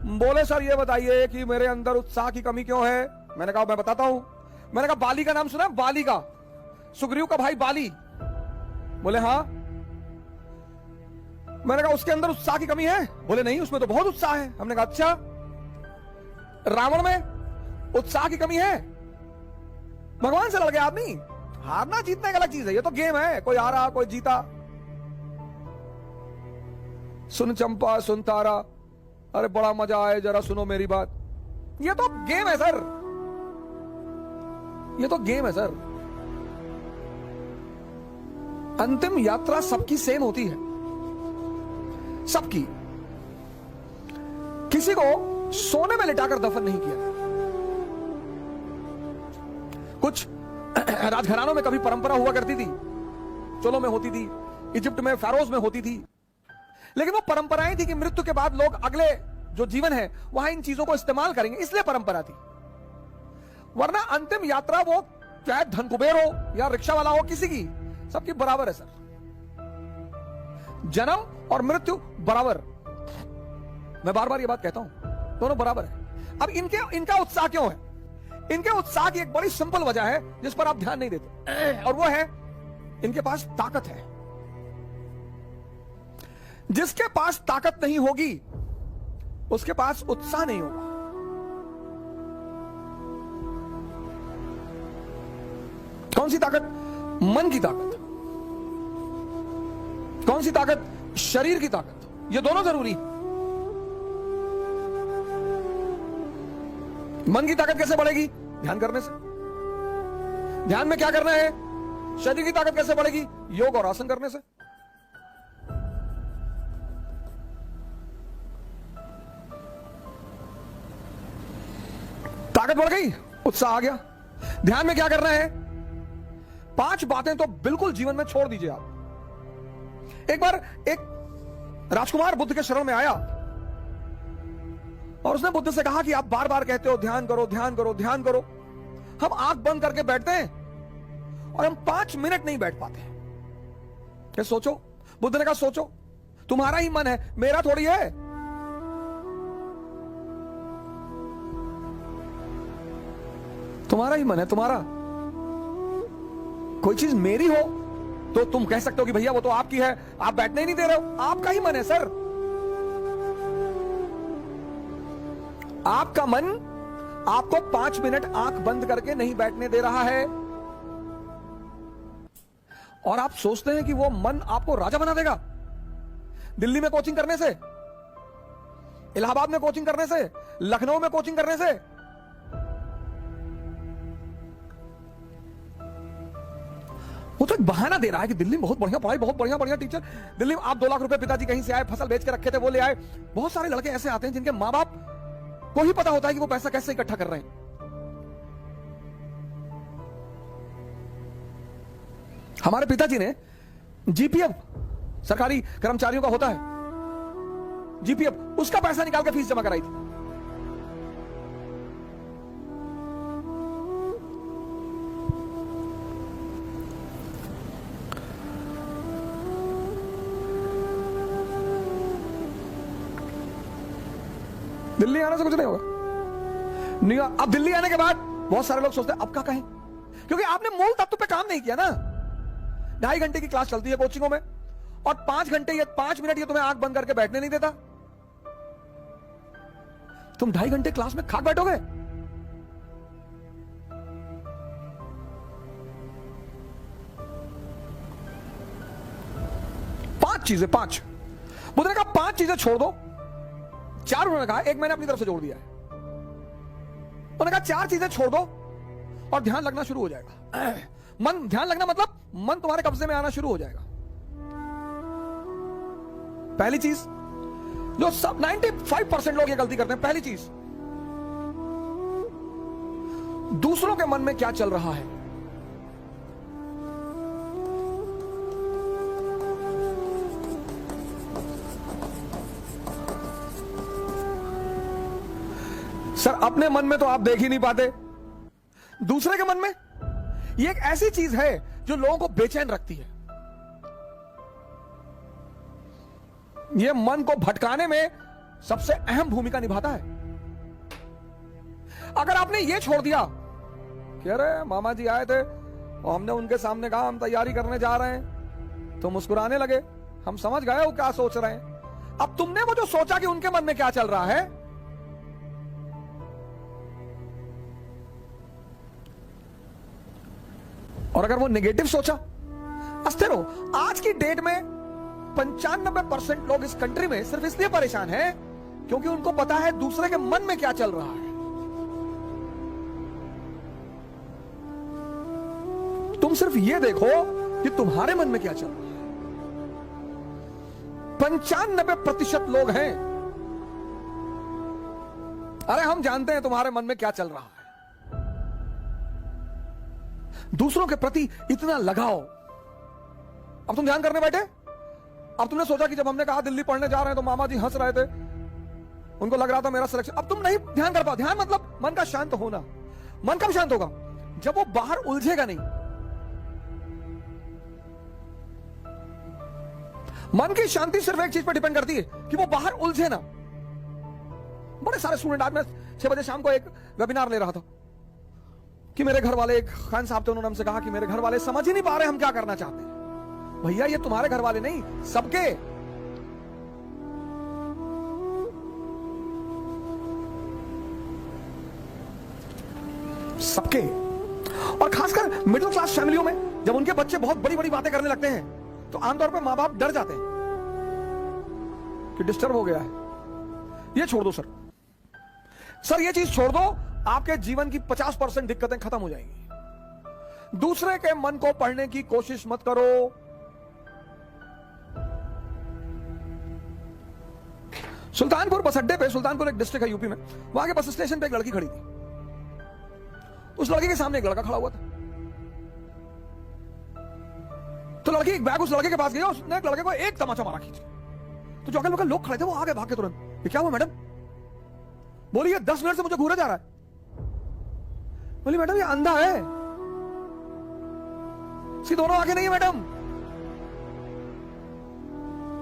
बोले सर ये बताइए कि मेरे अंदर उत्साह की कमी क्यों है। मैंने कहा मैं बताता हूं। मैंने कहा बाली का नाम सुना है? बाली का, सुग्रीव का भाई बाली। बोले हाँ। मैंने कहा उसके अंदर उत्साह की कमी है? बोले नहीं, उसमें तो बहुत उत्साह है। हमने कहा अच्छा, रावण में उत्साह की कमी है? भगवान से लड़ गया आदमी। हारना जीतना एक अलग चीज है, ये तो गेम है, कोई हारा कोई जीता। सुन चंपा सुन तारा, अरे बड़ा मजा आए, जरा सुनो मेरी बात। ये तो गेम है सर, ये तो गेम है सर। अंतिम यात्रा सबकी सेम होती है, सबकी। किसी को सोने में लिटाकर दफन नहीं किया। कुछ राजघरानों में कभी परंपरा हुआ करती थी, चोलों में होती थी, इजिप्ट में फेरोज में होती थी, लेकिन वो परंपराएं थी कि मृत्यु के बाद लोग अगले जो जीवन है वहां इन चीजों को इस्तेमाल करेंगे, इसलिए परंपरा थी। वरना अंतिम यात्रा वो चाहे धन कुबेर हो या रिक्शा वाला हो, किसी की, सबकी बराबर है सर। जन्म और मृत्यु बराबर। मैं बार बार ये बात कहता हूं, दोनों बराबर है। अब इनका उत्साह क्यों है? इनके उत्साह की एक बड़ी सिंपल वजह है जिस पर आप ध्यान नहीं देते, और वो है इनके पास ताकत है। जिसके पास ताकत नहीं होगी उसके पास उत्साह नहीं होगा। कौन सी ताकत? मन की ताकत। कौन सी ताकत? शरीर की ताकत। ये दोनों जरूरी। मन की ताकत कैसे बढ़ेगी? ध्यान करने से। ध्यान में क्या करना है? शरीर की ताकत कैसे बढ़ेगी? योग और आसन करने से। ताकत बढ़ गई, उत्साह आ गया। ध्यान में क्या करना है? 5 बातें तो बिल्कुल जीवन में छोड़ दीजिए आप। एक बार एक राजकुमार बुद्ध के शरण में आया और उसने बुद्ध से कहा कि आप बार बार कहते हो ध्यान करो ध्यान करो ध्यान करो, हम आंख बंद करके बैठते हैं और हम 5 मिनट नहीं बैठ पाते। क्या सोचो? बुद्ध ने कहा सोचो, तुम्हारा ही मन है, मेरा थोड़ी है। तुम्हारा ही मन है, तुम्हारा। कोई चीज मेरी हो तो तुम कह सकते हो कि भैया वो तो आपकी है, आप बैठने ही नहीं दे रहे हो। आपका ही मन है सर। आपका मन आपको 5 मिनट आंख बंद करके नहीं बैठने दे रहा है, और आप सोचते हैं कि वो मन आपको राजा बना देगा। दिल्ली में कोचिंग करने से, इलाहाबाद में कोचिंग करने से, लखनऊ में कोचिंग करने से, वो तो एक बहाना दे रहा है कि दिल्ली में बहुत बढ़िया पढ़ाई, बहुत बढ़िया बढ़िया टीचर। दिल्ली में आप 2 लाख रुपए पिताजी कहीं से आए, फसल बेच के रखे थे, वो ले आए। बहुत सारे लड़के ऐसे आते हैं जिनके मां बाप को ही पता होता है कि वो पैसा कैसे इकट्ठा कर रहे हैं। हमारे पिताजी ने जीपीएफ, सरकारी कर्मचारियों का होता है जीपीएफ, उसका पैसा निकाल के फीस जमा कराई थी। दिल्ली आने से कुछ नहीं होगा। नहीं, अब दिल्ली आने के बाद बहुत सारे लोग सोचते हैं अब क्या कहें, क्योंकि आपने मूल तत्व पे काम नहीं किया ना। 2.5 घंटे की क्लास चलती है कोचिंगों में, और 5 घंटे या 5 मिनट ये तुम्हें आंख बंद करके बैठने नहीं देता। तुम 2.5 घंटे क्लास में खाक बैठोगे? पांच चीजें, 5 बुद्ध ने कहा 5 चीजें छोड़ दो। 4 उन्होंने कहा, एक मैंने अपनी तरफ से जोड़ दिया है। उन्होंने कहा 4 चीजें छोड़ दो और ध्यान लगना शुरू हो जाएगा। मन, ध्यान लगना मतलब मन तुम्हारे कब्जे में आना शुरू हो जाएगा। पहली चीज जो सब 95% लोग ये गलती करते हैं, पहली चीज, दूसरों के मन में क्या चल रहा है। सर अपने मन में तो आप देख ही नहीं पाते, दूसरे के मन में। ये एक ऐसी चीज है जो लोगों को बेचैन रखती है। ये मन को भटकाने में सबसे अहम भूमिका निभाता है। अगर आपने यह छोड़ दिया कि अरे मामा जी आए थे और हमने उनके सामने कहा हम तैयारी करने जा रहे हैं, तो मुस्कुराने लगे, हम समझ गए वो क्या सोच रहे हैं। अब तुमने वो जो सोचा कि उनके मन में क्या चल रहा है, और अगर वो नेगेटिव सोचा, अस्थिर हो। आज की डेट में 95% लोग इस कंट्री में सिर्फ इसलिए परेशान हैं क्योंकि उनको पता है दूसरे के मन में क्या चल रहा है। तुम सिर्फ ये देखो कि तुम्हारे मन में क्या चल रहा है। 95% लोग हैं, अरे हम जानते हैं तुम्हारे मन में क्या चल रहा है। दूसरों के प्रति इतना लगाओ। अब तुम ध्यान करने बैठे, अब तुमने सोचा कि जब हमने कहा दिल्ली पढ़ने जा रहे हैं तो मामा जी हंस रहे थे, उनको लग रहा था मेरा सिलेक्शन। अब तुम नहीं ध्यान कर पाओ। ध्यान मतलब मन का शांत होना। मन कब शांत होगा? जब वो बाहर उलझेगा नहीं। मन की शांति सिर्फ एक चीज पर डिपेंड करती है कि वो बाहर उलझे ना। बड़े सारे स्टूडेंट, आज मैं 6 बजे शाम को एक वेबिनार ले रहा था कि मेरे घर वाले, एक खान साहब थे, उन्होंने हमसे कहा कि मेरे घर वाले समझ ही नहीं पा रहे हम क्या करना चाहते हैं। भैया ये तुम्हारे घर वाले नहीं, सबके। सबके। और खासकर मिडिल क्लास फैमिलियों में जब उनके बच्चे बहुत बड़ी बड़ी बातें करने लगते हैं तो आमतौर पर मां बाप डर जाते हैं कि डिस्टर्ब हो गया है। ये छोड़ दो सर, ये चीज छोड़ दो, आपके जीवन की 50% दिक्कतें खत्म हो जाएंगी। दूसरे के मन को पढ़ने की कोशिश मत करो। सुल्तानपुर बस अड्डे पे, सुल्तानपुर एक डिस्ट्रिक्ट है यूपी में, वहां के बस स्टेशन पे एक लड़की खड़ी थी। उस लड़की के सामने एक लड़का खड़ा हुआ था। तो लड़की एक बैग उस लड़के के पास गई और उसने लड़के को एक तमाचा मारा खींच। तो जो अगल बगल लोग खड़े थे वो आगे भाग के तुरंत, ये क्या हुआ मैडम? बोली ये 10 मिनट से मुझे घूरा जा रहा है। बोली मैडम ये अंधा है, इसकी दोनों आंखें नहीं है मैडम।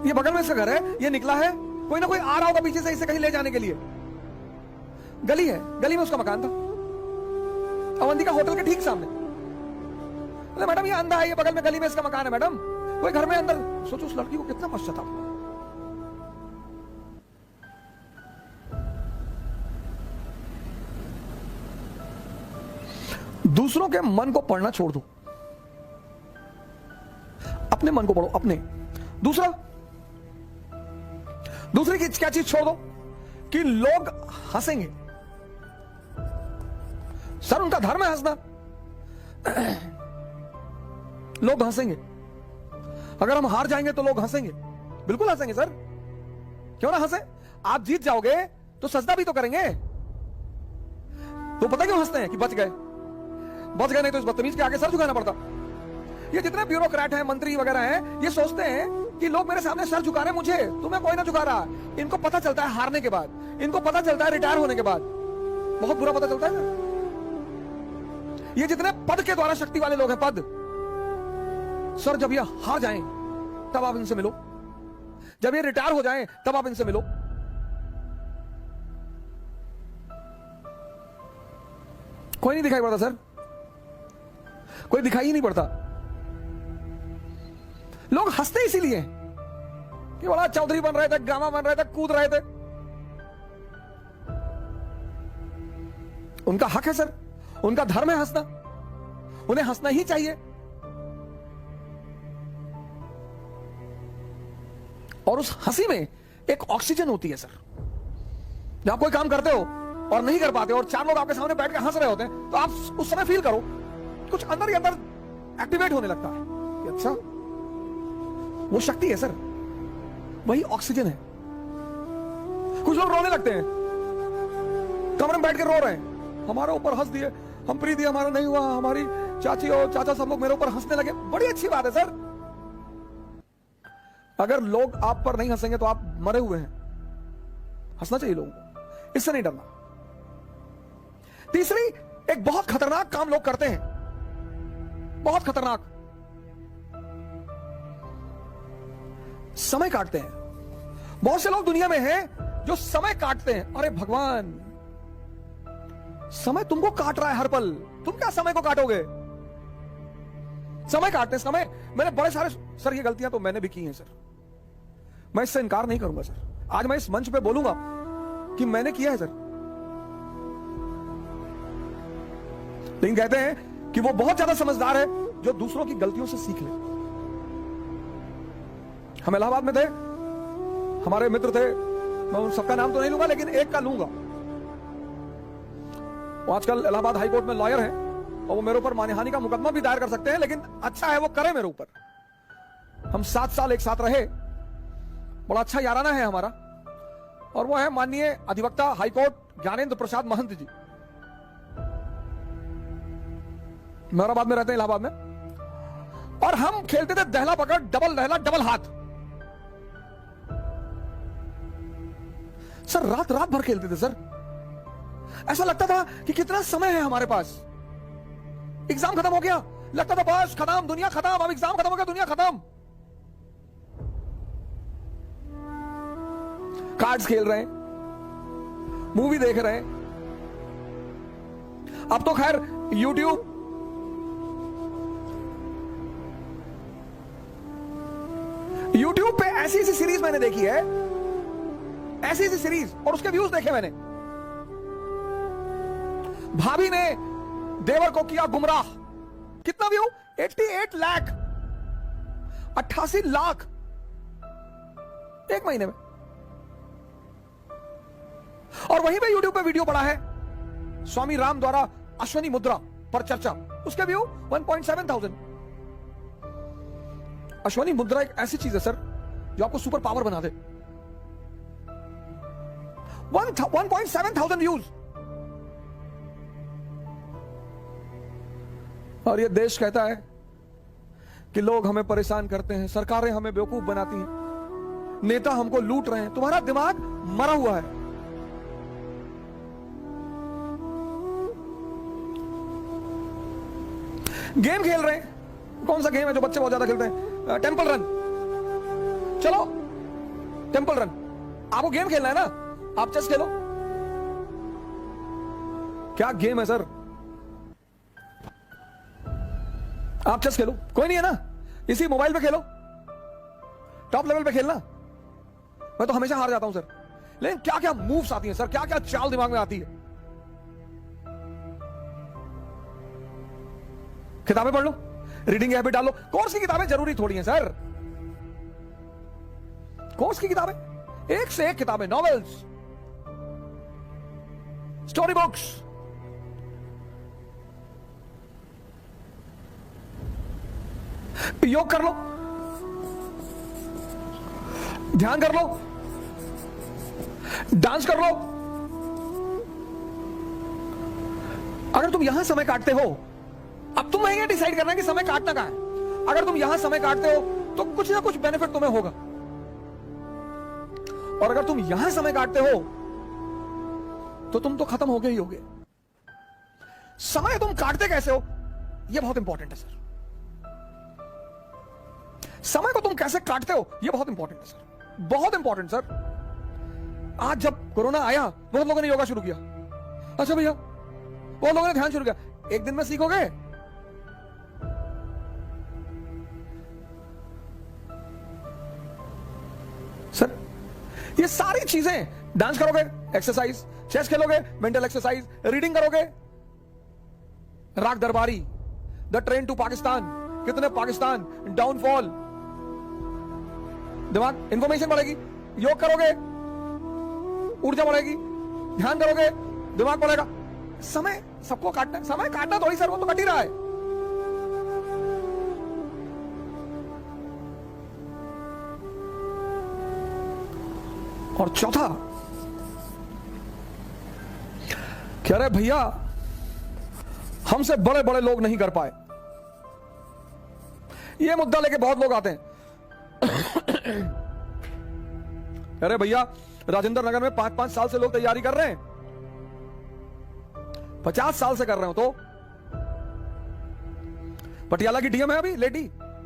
ये बगल में इसका घर है, ये निकला है, कोई ना कोई आ रहा होगा पीछे से इसे कहीं ले जाने के लिए। गली है, गली में उसका मकान था, अवंतिका होटल के ठीक सामने। अरे मैडम ये अंधा है, ये बगल में गली में इसका मकान है मैडम, कोई घर में अंदर। सोचो उस लड़की को कितना पश्चाताप हुआ। दूसरों के मन को पढ़ना छोड़ दो, अपने मन को पढ़ो। अपने दूसरी की क्या चीज छोड़ दो कि लोग हंसेंगे। सर उनका धर्म है हंसना, लोग हंसेंगे। अगर हम हार जाएंगे तो लोग हंसेंगे, बिल्कुल हंसेंगे सर, क्यों ना हंसे। आप जीत जाओगे तो सजदा भी तो करेंगे। तो पता क्यों हंसते हैं कि बच गए नहीं तो इस बदतमीज के आगे सर झुकाना पड़ता। ये जितने ब्यूरोक्रेट हैं, मंत्री वगैरह हैं, ये सोचते हैं कि लोग मेरे सामने सर झुका रहे हैं, मुझे तुम्हें कोई ना झुका रहा। इनको पता चलता है हारने के बाद, इनको पता चलता है रिटायर होने के बाद, बहुत बुरा पता चलता है। ये जितने पद के द्वारा शक्ति वाले लोग हैं, पद, सर जब ये हार जाएं तब आप इनसे मिलो, जब ये रिटायर हो जाएं तब आप इनसे मिलो। कोई नहीं दिखाई पड़ता सर, कोई दिखाई ही नहीं पड़ता। लोग हंसते इसीलिए कि बड़ा चौधरी बन रहे थे, ड्रामा बन रहे थे, कूद रहे थे। उनका हक है सर, उनका धर्म है हंसना, उन्हें हंसना ही चाहिए। और उस हंसी में एक ऑक्सीजन होती है सर। जब आप कोई काम करते हो और नहीं कर पाते और 4 लोग आपके सामने बैठ के हंस रहे होते हैं तो आप उस समय फील करो कुछ अंदर ही अंदर एक्टिवेट होने लगता है कि अच्छा वो शक्ति है सर, वही ऑक्सीजन है। कुछ लोग रोने लगते हैं, कमरे में बैठ के रो रहे हैं, हमारे ऊपर हंस दिए, हम प्री दिए, हमारा नहीं हुआ, हमारी चाची और चाचा सब लोग मेरे ऊपर हंसने लगे। बड़ी अच्छी बात है सर। अगर लोग आप पर नहीं हंसेंगे तो आप मरे हुए हैं। हंसना चाहिए लोगों को, इससे नहीं डरना। तीसरी, एक बहुत खतरनाक काम लोग करते हैं, बहुत खतरनाक, समय काटते हैं। बहुत से लोग दुनिया में हैं जो समय काटते हैं, अरे भगवान, समय तुमको काट रहा है हर पल, तुम क्या समय को काटोगे? समय काटते समय मैंने बड़े सारे, सर ये गलतियां तो मैंने भी की हैं सर, मैं इससे इनकार नहीं करूंगा सर, आज मैं इस मंच पे बोलूंगा कि मैंने किया है सर। लेकिन कहते हैं कि वो बहुत ज्यादा समझदार है जो दूसरों की गलतियों से सीख ले। हम इलाहाबाद में थे, हमारे मित्र थे, मैं उन सबका नाम तो नहीं लूंगा लेकिन एक का लूंगा। वो आजकल इलाहाबाद हाई कोर्ट में लॉयर है और वो मेरे ऊपर मानहानि का मुकदमा भी दायर कर सकते हैं, लेकिन अच्छा है वो करे मेरे ऊपर। हम 7 साल एक साथ रहे, बड़ा अच्छा याराना है हमारा, और वो है माननीय अधिवक्ता हाईकोर्ट ज्ञानेंद्र प्रसाद महंत जी, मेहराबाद में रहते हैं इलाहाबाद में। और हम खेलते थे दहला पकड़, डबल दहला, डबल हाथ। सर रात रात भर खेलते थे सर, ऐसा लगता था कि कितना समय है हमारे पास। एग्जाम खत्म हो गया, लगता था बस खत्म, दुनिया खत्म, अब एग्जाम खत्म हो गया, दुनिया खत्म। कार्ड्स खेल रहे हैं, मूवी देख रहे हैं। अब तो खैर यूट्यूब पे ऐसी ऐसी सीरीज मैंने देखी है, ऐसी ऐसी सीरीज, और उसके व्यूज देखे मैंने। भाभी ने देवर को किया गुमराह, कितना व्यू? 88 लाख, 88 लाख एक महीने में। और वहीं पे यूट्यूब पे वीडियो पड़ा है स्वामी राम द्वारा अश्वनी मुद्रा पर चर्चा, उसके व्यू 1.7 अश्वनी मुद्रा एक ऐसी चीज है सर जो आपको सुपर पावर बना दे। 1.7 व्यूज। और ये देश कहता है कि लोग हमें परेशान करते हैं, सरकारें हमें बेवकूफ बनाती हैं, नेता हमको लूट रहे हैं। तुम्हारा दिमाग मरा हुआ है। गेम खेल रहे हैं, कौन सा गेम है जो बच्चे बहुत ज्यादा खेलते हैं? Temple run. चलो टेंपल रन, आपको गेम खेलना है ना, आप चेस खेलो। क्या गेम है सर? आप चेस खेलो, कोई नहीं है ना, इसी मोबाइल पे खेलो, टॉप लेवल पे खेलना। मैं तो हमेशा हार जाता हूं सर, लेकिन क्या क्या मूव्स आती हैं सर, क्या क्या चाल दिमाग में आती है। किताबें पढ़ लो, रीडिंग हैबिट डालो। कोर्स की किताबें जरूरी थोड़ी हैं सर, कोर्स की किताबें, एक से एक किताबें, नॉवेल्स, स्टोरी बुक्स। योग कर लो, ध्यान कर लो, डांस कर लो। अगर तुम यहां समय काटते हो, अब तुम ये डिसाइड करना है कि समय काटना कहां है। अगर तुम यहां समय काटते हो तो कुछ ना कुछ बेनिफिट तुम्हें होगा, और अगर तुम यहां समय काटते हो तो तुम तो खत्म हो गए ही होगे। समय तुम काटते कैसे हो, यह बहुत इंपॉर्टेंट है सर। समय को तुम कैसे काटते हो, यह बहुत इंपॉर्टेंट है सर, बहुत इंपॉर्टेंट सर। आज जब कोरोना आया, बहुत लोगों ने योगा शुरू किया। अच्छा भैया, बहुत लोगों ने ध्यान शुरू किया। एक दिन में सीखोगे? सर ये सारी चीजें, डांस करोगे एक्सरसाइज, चेस खेलोगे मेंटल एक्सरसाइज, रीडिंग करोगे, राग दरबारी, द ट्रेन टू पाकिस्तान, कितने पाकिस्तान, डाउनफॉल, दिमाग, इंफॉर्मेशन बढ़ेगी। योग करोगे, ऊर्जा बढ़ेगी। ध्यान करोगे, दिमाग बढ़ेगा। समय सबको काटना है, समय काटना थोड़ी सर, वो तो कट ही रहा है। और चौथा, कह रहे भैया हमसे बड़े बड़े लोग नहीं कर पाए, ये मुद्दा लेके बहुत लोग आते हैं। अरे भैया राजेंद्र नगर में 5-5 साल से लोग तैयारी कर रहे हैं, 50 साल से कर रहे हो। तो पटियाला की डीएम है अभी लेडी,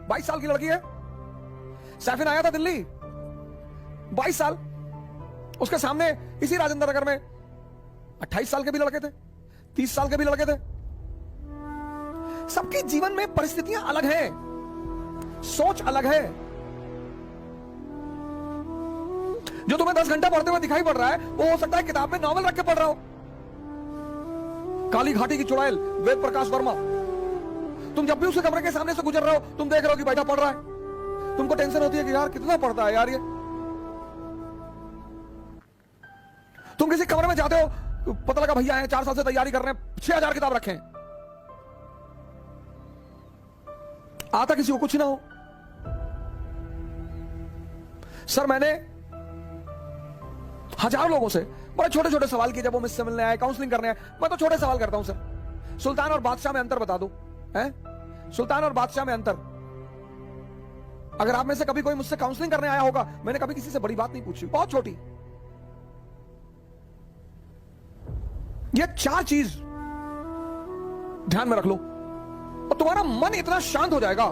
22 साल की लड़की है। सैफिन आया था दिल्ली, 22 साल। उसके सामने इसी राजेंद्र नगर में 28 साल के भी लड़के थे, 30 साल के भी लड़के थे। सबके जीवन में परिस्थितियां अलग हैं, सोच अलग है। जो तुम्हें 10 घंटा पढ़ते हुए दिखाई पड़ रहा है, वो हो सकता है किताब में नॉवल रख के पढ़ रहा हो। काली घाटी की चुड़ैल वेद प्रकाश वर्मा, तुम जब भी उसके कमरे के सामने से गुजर रहे हो, तुम देख रहे हो कि बैठा पढ़ रहा है। तुमको टेंशन होती है कि यार कितना पढ़ता है यार ये। तुम किसी कमरे में जाते हो, पता लगा भैया है 4 साल से तैयारी कर रहे हैं, 6000 किताब रखे हैं। आता किसी को कुछ ना हो। सर मैंने हजारों लोगों से बड़े छोटे छोटे सवाल किए जब वो मुझसे मिलने आए, काउंसलिंग करने आए। मैं तो छोटे सवाल करता हूं सर, सुल्तान और बादशाह में अंतर बता दो, हैं? सुल्तान और बादशाह में अंतर। अगर आप में से कभी कोई मुझसे काउंसलिंग करने आया होगा, मैंने कभी किसी से बड़ी बात नहीं पूछी, बहुत छोटी। ये 4 चीज ध्यान में रख लो और तुम्हारा मन इतना शांत हो जाएगा।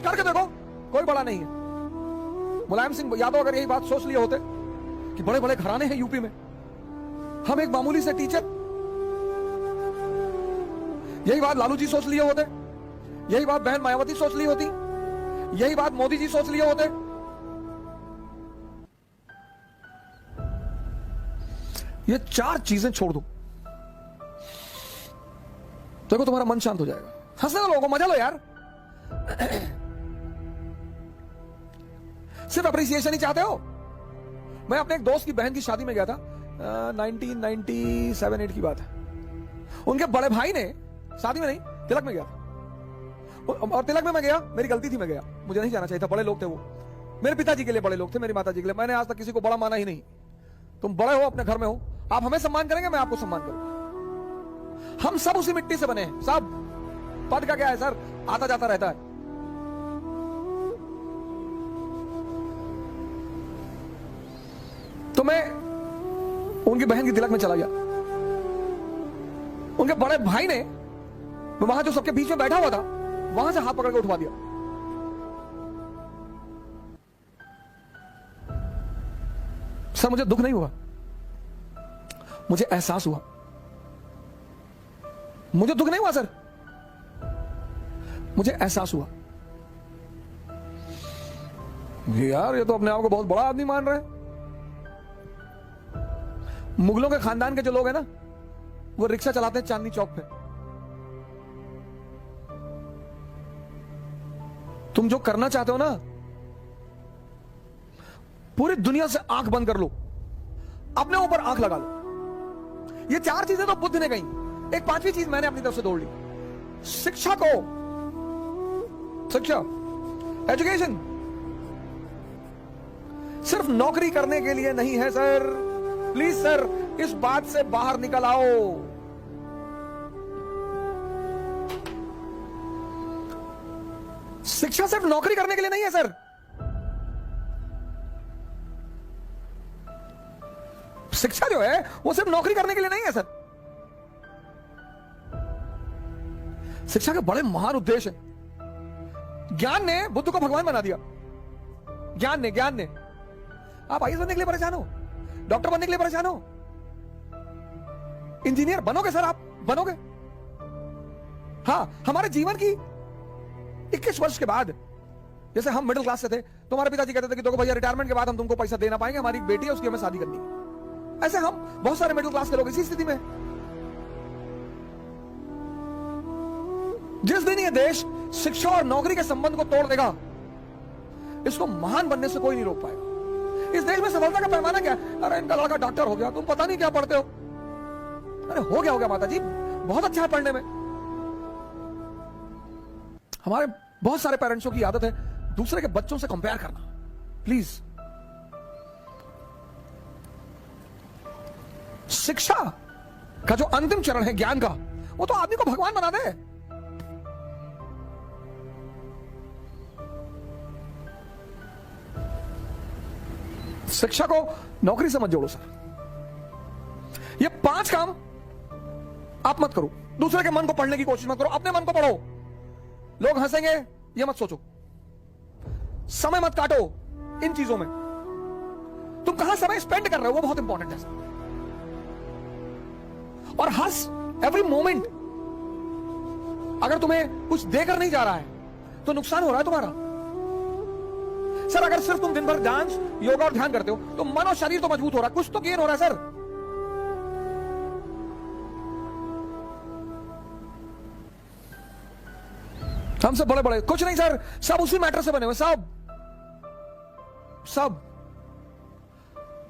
करके देखो, कोई बड़ा नहीं है। मुलायम सिंह यादव अगर यही बात सोच लिए होते कि बड़े बड़े घराने हैं यूपी में, हम एक मामूली से टीचर, यही बात लालू जी सोच लिए होते, यही बात बहन मायावती सोच ली होती, यही बात मोदी जी सोच लिए होते। ये 4 चीजें छोड़ दो, देखो तुम्हारा मन शांत हो जाएगा। हंसने दो लोगों को, मजा लो यार। सिर्फ अप्रिसिएशन ही चाहते हो। मैं अपने एक दोस्त की बहन की शादी में गया था, 1997-8 की बात है। उनके बड़े भाई ने, शादी में नहीं, तिलक में गया था। और तिलक में मैं गया, मेरी गलती थी, मैं गया, मुझे नहीं जाना चाहिए था। बड़े लोग थे वो, मेरे पिताजी के लिए बड़े लोग थे, मेरी माता जी के लिए। मैंने आज तक किसी को बड़ा माना ही नहीं। तुम बड़े हो, अपने घर में हो, आप हमें सम्मान करेंगे, मैं आपको सम्मान करूंगा। हम सब उसी मिट्टी से बने हैं, सब। पद का क्या है सर, आता जाता रहता है। तो मैं उनकी बहन की तिलक में चला गया। उनके बड़े भाई ने वहां जो सबके बीच में बैठा हुआ था, वहां से हाथ पकड़ के उठवा दिया। सर मुझे दुख नहीं हुआ, मुझे एहसास हुआ। मुझे दुख नहीं हुआ सर, मुझे एहसास हुआ यार ये तो अपने आप को बहुत बड़ा आदमी मान रहे हैं। मुगलों के खानदान के जो लोग हैं ना, वो रिक्शा चलाते हैं चांदनी चौक पे। तुम जो करना चाहते हो ना, पूरी दुनिया से आंख बंद कर लो, अपने ऊपर आंख लगा लो। ये 4 चीजें तो बुद्ध ने कही, एक 5वीं चीज मैंने अपनी तरफ से जोड़ ली। शिक्षा को, शिक्षा, एजुकेशन सिर्फ नौकरी करने के लिए नहीं है सर। प्लीज सर, इस बात से बाहर निकल आओ। शिक्षा सिर्फ नौकरी करने के लिए नहीं है सर। शिक्षा जो है वो सिर्फ नौकरी करने के लिए नहीं है सर। शिक्षा के बड़े महान उद्देश्य हैं। ज्ञान ने बुद्ध को भगवान बना दिया। ज्ञान ने आप आईएएस बनने के लिए परेशान हो, डॉक्टर बनने के लिए परेशान हो, इंजीनियर बनोगे सर, आप बनोगे। हाँ, हमारे जीवन की 21 वर्ष के बाद, जैसे हम मिडिल क्लास से थे, तो हमारे पिताजी कहते थे कि देखो भैया रिटायरमेंट के बाद हम तुमको पैसा दे ना पाएंगे, हमारी एक बेटी है उसकी हमें शादी करनी है। ऐसे हम बहुत सारे मिडिल क्लास के लोग इसी स्थिति में। जिस दिन ये देश शिक्षा और नौकरी के संबंध को तोड़ देगा, इसको महान बनने से कोई नहीं रोक पाएगा। इस देश में सफलता का पैमाना क्या है? अरे इनका लड़का डॉक्टर हो गया, तुम पता नहीं क्या पढ़ते हो। अरे हो गया माता जी, बहुत अच्छा है पढ़ने में। हमारे बहुत सारे पेरेंट्सों की आदत है दूसरे के बच्चों से कंपेयर करना। प्लीज, शिक्षा का जो अंतिम चरण है ज्ञान का, वो तो आदमी को भगवान बना दे। शिक्षा को नौकरी से मत जोड़ो सर। ये 5 काम आप मत करो। दूसरे के मन को पढ़ने की कोशिश मत करो, अपने मन को पढ़ो। लोग हंसेंगे ये मत सोचो, समय मत काटो इन चीजों में। तुम तुम कहां समय स्पेंड कर रहे हो वो बहुत इंपॉर्टेंट है सर। और हंस एवरी मोमेंट। अगर तुम्हें कुछ देकर नहीं जा रहा है तो नुकसान हो रहा है तुम्हारा सर। अगर सिर्फ तुम दिन भर डांस योगा और ध्यान करते हो तो मन और शरीर तो मजबूत हो रहा है, कुछ तो गेन हो रहा है सर। हम सब बड़े बड़े कुछ नहीं सर, सब उसी मैटर से बने हुए सब।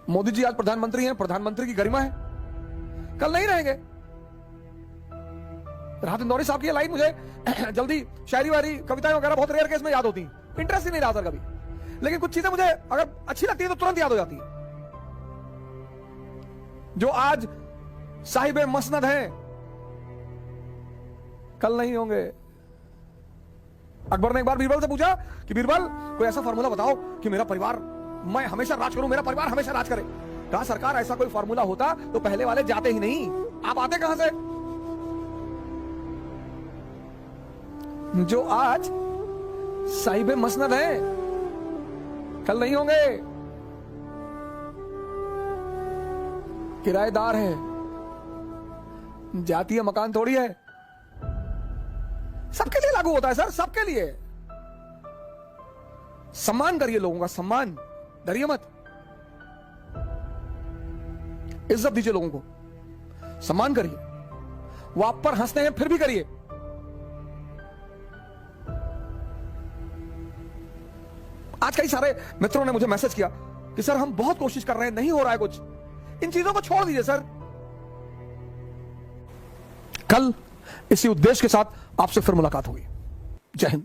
मोदी जी आज प्रधानमंत्री हैं, प्रधानमंत्री की गरिमा है, कल नहीं रहेंगे। राहत इंदौरी साहब की लाइन मुझे जल्दी शायरी वारी कविताएं वगैरह बहुत रेयर केस में याद होती, इंटरेस्ट ही नहीं रहा सर कभी, लेकिन कुछ चीजें मुझे अगर अच्छी लगती है तो तुरंत याद हो जाती है। जो आज साहिबे मसनद हैं कल नहीं होंगे। अकबर ने एक बार बीरबल से पूछा कि बीरबल कोई ऐसा फार्मूला बताओ कि मेरा परिवार, मैं हमेशा राज करूं, मेरा परिवार हमेशा राज करे। कहा सरकार ऐसा कोई फार्मूला होता तो पहले वाले जाते ही नहीं, आप आते कहां से। जो आज साहिबे मसनद हैं कल नहीं होंगे, किराएदार है, जातीय मकान थोड़ी है, सबके लिए लागू होता है सर, सबके लिए। सम्मान करिए लोगों का, सम्मान डरिए मत, इज्जत दीजिए लोगों को, सम्मान करिए। वो आप पर हंसते हैं फिर भी करिए। आज कई सारे मित्रों ने मुझे मैसेज किया कि सर हम बहुत कोशिश कर रहे हैं, नहीं हो रहा है कुछ। इन चीजों को छोड़ दीजिए सर। कल इसी उद्देश्य के साथ आपसे फिर मुलाकात होगी। जय हिंद।